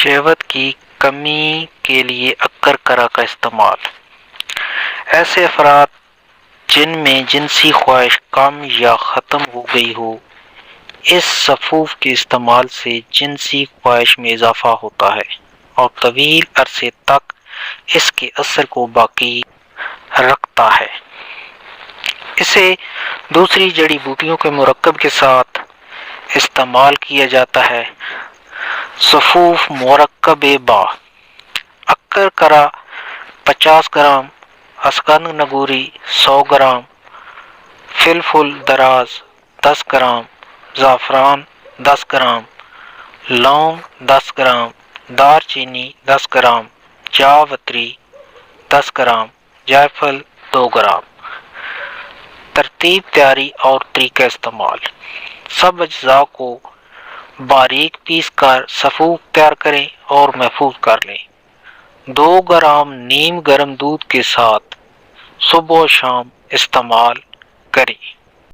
شہوت کی کمی کے لیے عکرکرا کا استعمال۔ ایسے افراد جن میں جنسی خواہش کم یا ختم ہو گئی ہو، اس سفوف کے استعمال سے جنسی خواہش میں اضافہ ہوتا ہے اور طویل عرصے تک اس کے اثر کو باقی رکھتا ہے۔ اسے دوسری جڑی بوٹیوں کے مرکب کے ساتھ استعمال کیا جاتا ہے۔ سفوف مرکب با: عکرکرا 50 گرام، اسکن نگوری 100 گرام، فلفل دراز 10 گرام، زعفران 10 گرام، لونگ 10 گرام، دار چینی 10 گرام، جاوتری 10 گرام، جائفل 2 گرام۔ ترتیب، تیاری اور طریقہ استعمال: سب اجزاء کو باریک پیس کر سفوف تیار کریں اور محفوظ کر لیں۔ 2 گرام نیم گرم دودھ کے ساتھ صبح و شام استعمال کریں۔